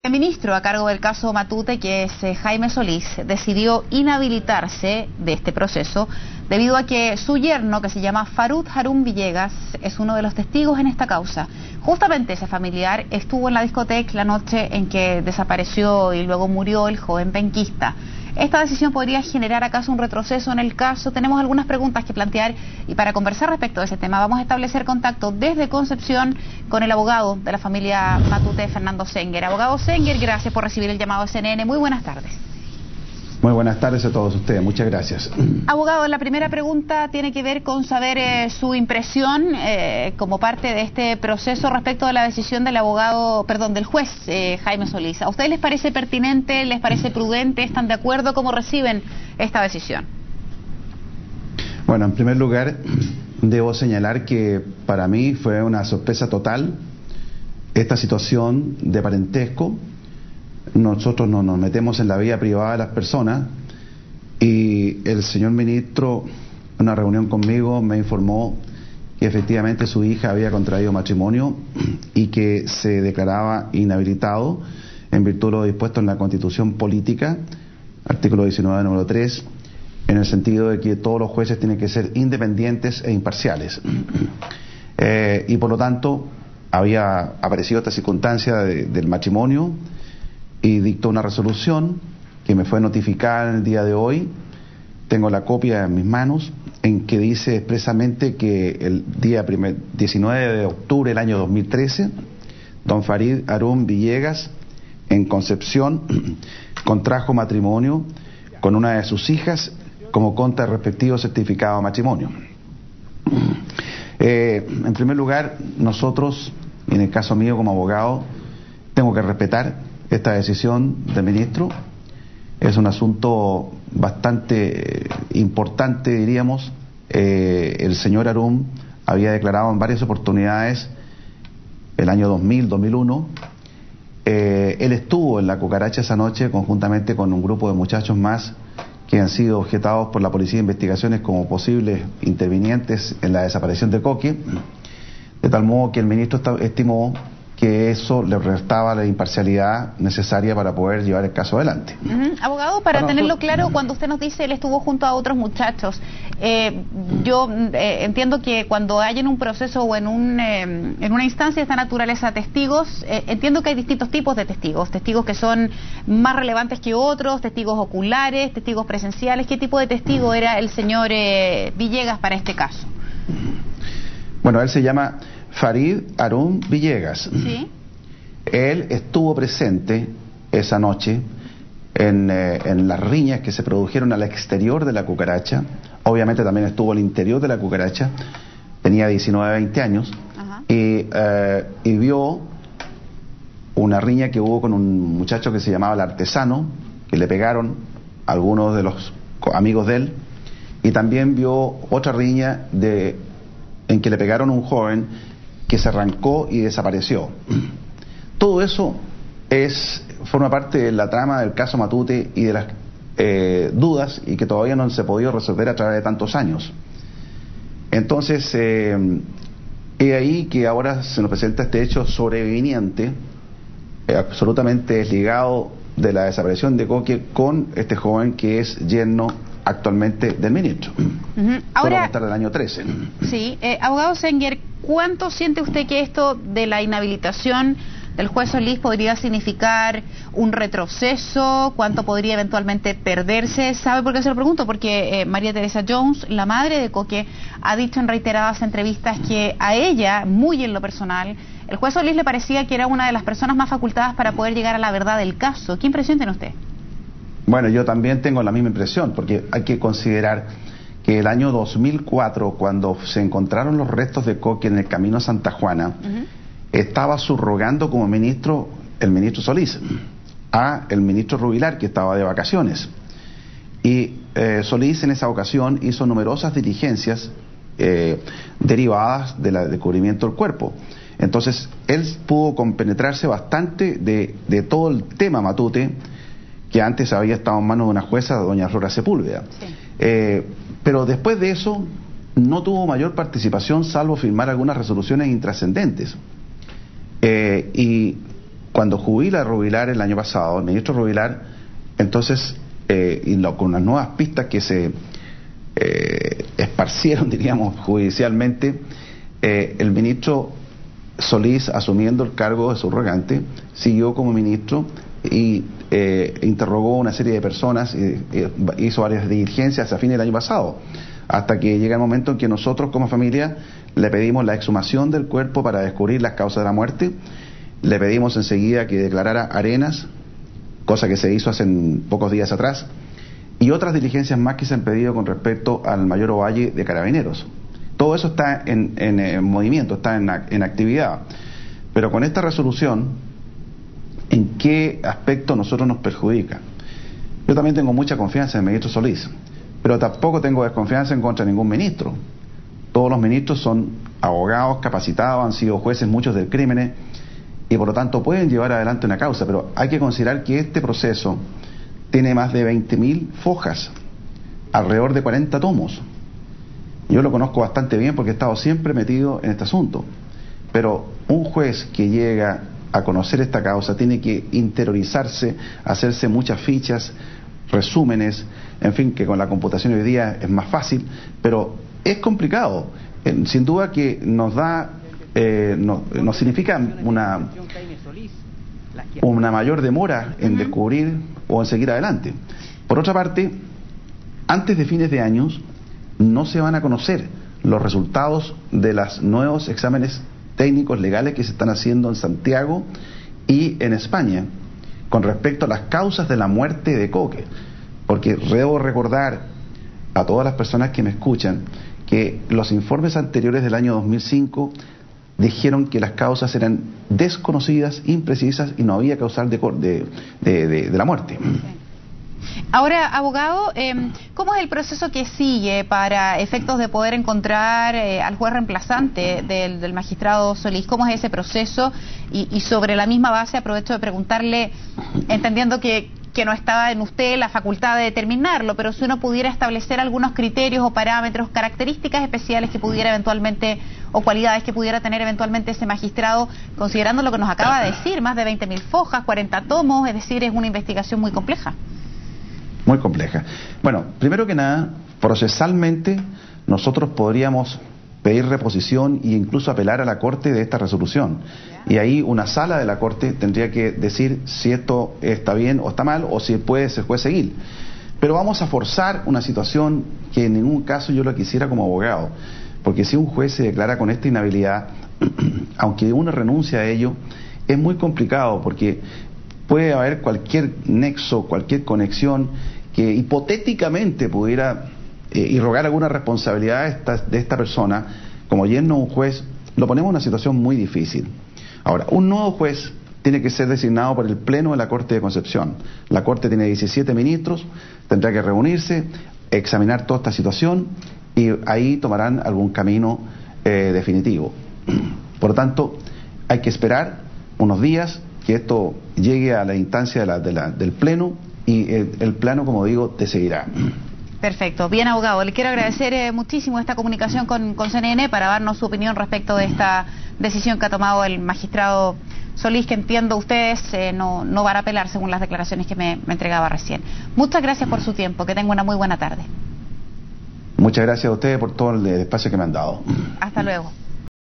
El ministro a cargo del caso Matute, que es Jaime Solís, decidió inhabilitarse de este proceso debido a que su yerno, que se llama Farouk Haroun Villegas, es uno de los testigos en esta causa. Justamente ese familiar estuvo en la discoteca la noche en que desapareció y luego murió el joven penquista. ¿Esta decisión podría generar acaso un retroceso en el caso? Tenemos algunas preguntas que plantear y para conversar respecto de ese tema vamos a establecer contacto desde Concepción con el abogado de la familia Matute, Fernando Senger. Abogado Senger, gracias por recibir el llamado de CNN. Muy buenas tardes. Muy buenas tardes a todos ustedes, muchas gracias. Abogado, la primera pregunta tiene que ver con saber su impresión como parte de este proceso respecto de la decisión del del juez Jaime Solís. ¿A ustedes les parece pertinente, les parece prudente, están de acuerdo? ¿Cómo reciben esta decisión? Bueno, en primer lugar, debo señalar que para mí fue una sorpresa total esta situación de parentesco. Nosotros no nos metemos en la vida privada de las personas y el señor ministro en una reunión conmigo me informó que efectivamente su hija había contraído matrimonio y que se declaraba inhabilitado en virtud de lo dispuesto en la Constitución Política, artículo 19, número 3, en el sentido de que todos los jueces tienen que ser independientes e imparciales. Y por lo tanto había aparecido esta circunstancia del matrimonio y dictó una resolución que me fue notificada en el día de hoy. Tengo la copia en mis manos, en que dice expresamente que el día 19 de octubre del año 2013, don Farouk Haroun Villegas, en Concepción, contrajo matrimonio con una de sus hijas, como consta el respectivo certificado de matrimonio. En primer lugar, nosotros, en el caso mío como abogado, tengo que respetar esta decisión del ministro. Es un asunto bastante importante, diríamos. El señor Haroun había declarado en varias oportunidades, el año 2000, 2001, él estuvo en la cucaracha esa noche conjuntamente con un grupo de muchachos más que han sido objetados por la Policía de Investigaciones como posibles intervinientes en la desaparición de Coque, de tal modo que el ministro estimó que eso le restaba la imparcialidad necesaria para poder llevar el caso adelante. Abogado, para tenerlo claro, cuando usted nos dice él estuvo junto a otros muchachos, yo entiendo que cuando hay en un proceso o en una instancia de esta naturaleza testigos, entiendo que hay distintos tipos de testigos, testigos que son más relevantes que otros, testigos oculares, testigos presenciales. ¿Qué tipo de testigo era el señor Villegas para este caso? Bueno, él se llama Farouk Haroun Villegas. ¿Sí? Él estuvo presente esa noche en las riñas que se produjeron al exterior de la cucaracha. Obviamente también estuvo al interior de la cucaracha. Tenía 19, 20 años. Y vio una riña que hubo con un muchacho que se llamaba el Artesano, que le pegaron algunos de los amigos de él. Y también vio otra riña en que le pegaron a un joven que se arrancó y desapareció. Todo eso forma parte de la trama del caso Matute y de las dudas y que todavía no se ha podido resolver a través de tantos años. Entonces, es ahí que ahora se nos presenta este hecho sobreviniente, absolutamente desligado de la desaparición de Coque con este joven que es yerno actualmente del ministro. Ahora, solo del año 13. Sí, abogado Senger, ¿cuánto siente usted que esto de la inhabilitación del juez Solís podría significar un retroceso? ¿Cuánto podría eventualmente perderse? ¿Sabe por qué se lo pregunto? Porque María Teresa Jones, la madre de Coque, ha dicho en reiteradas entrevistas que a ella, muy en lo personal, el juez Solís le parecía que era una de las personas más facultadas para poder llegar a la verdad del caso. ¿Qué impresión tiene usted? Bueno, yo también tengo la misma impresión, porque hay que considerar que el año 2004, cuando se encontraron los restos de Coque en el camino a Santa Juana, estaba subrogando como ministro el ministro Solís a el ministro Rubilar, que estaba de vacaciones. Y Solís en esa ocasión hizo numerosas diligencias derivadas del descubrimiento del cuerpo. Entonces, él pudo compenetrarse bastante de todo el tema Matute, que antes había estado en manos de una jueza, doña Flora Sepúlveda. Sí. Pero después de eso no tuvo mayor participación, salvo firmar algunas resoluciones intrascendentes. Y cuando jubila Rubilar el año pasado, el ministro Rubilar, entonces, con las nuevas pistas que se esparcieron, diríamos, judicialmente, el ministro Solís, asumiendo el cargo de subrogante, siguió como ministro y interrogó una serie de personas, hizo varias diligencias a fines del año pasado, hasta que llega el momento en que nosotros como familia le pedimos la exhumación del cuerpo para descubrir las causas de la muerte. Le pedimos enseguida que declarara Arenas, cosa que se hizo hace pocos días atrás, y otras diligencias más que se han pedido con respecto al Mayor Ovalle de Carabineros. Todo eso está en movimiento, está en actividad. Pero con esta resolución, ¿en qué aspecto nosotros nos perjudica? Yo también tengo mucha confianza en el ministro Solís, pero tampoco tengo desconfianza en contra de ningún ministro. Todos los ministros son abogados capacitados, han sido jueces muchos del crimen y por lo tanto pueden llevar adelante una causa, pero hay que considerar que este proceso tiene más de 20.000 fojas, alrededor de 40 tomos. Yo lo conozco bastante bien porque he estado siempre metido en este asunto, pero un juez que llega a conocer esta causa tiene que interiorizarse, hacerse muchas fichas, resúmenes, en fin, que con la computación hoy día es más fácil, pero es complicado. Sin duda que nos da, nos significa una mayor demora en descubrir o en seguir adelante. Por otra parte, antes de fines de años no se van a conocer los resultados de los nuevos exámenes técnicos legales que se están haciendo en Santiago y en España con respecto a las causas de la muerte de Coque, porque debo recordar a todas las personas que me escuchan que los informes anteriores del año 2005 dijeron que las causas eran desconocidas, imprecisas y no había causal de la muerte. Ahora, abogado, ¿cómo es el proceso que sigue para efectos de poder encontrar al juez reemplazante del magistrado Solís? ¿Cómo es ese proceso? Y sobre la misma base aprovecho de preguntarle, entendiendo que no estaba en usted la facultad de determinarlo, pero si uno pudiera establecer algunos criterios o parámetros, características especiales que pudiera eventualmente, o cualidades que pudiera tener eventualmente ese magistrado, considerando lo que nos acaba de decir, más de 20.000 fojas, 40 tomos, es decir, es una investigación muy compleja. Muy compleja. Bueno, primero que nada, procesalmente nosotros podríamos pedir reposición e incluso apelar a la Corte de esta resolución. Y ahí una sala de la Corte tendría que decir si esto está bien o está mal, o si se puede seguir. Pero vamos a forzar una situación que en ningún caso yo lo quisiera como abogado, porque si un juez se declara con esta inhabilidad, aunque uno renuncia a ello, es muy complicado, porque puede haber cualquier nexo, cualquier conexión que hipotéticamente pudiera irrogar alguna responsabilidad de esta persona. Como yerno un juez, lo ponemos en una situación muy difícil. Ahora, un nuevo juez tiene que ser designado por el Pleno de la Corte de Concepción. La Corte tiene 17 ministros, tendrá que reunirse, examinar toda esta situación y ahí tomarán algún camino definitivo. Por lo tanto, hay que esperar unos días que esto llegue a la instancia del Pleno y el Pleno, como digo, te seguirá. Perfecto. Bien, abogado, le quiero agradecer muchísimo esta comunicación con CNN para darnos su opinión respecto de esta decisión que ha tomado el magistrado Solís, que entiendo ustedes no van a apelar según las declaraciones que me entregaba recién. Muchas gracias por su tiempo, que tenga una muy buena tarde. Muchas gracias a ustedes por todo el espacio que me han dado. Hasta luego.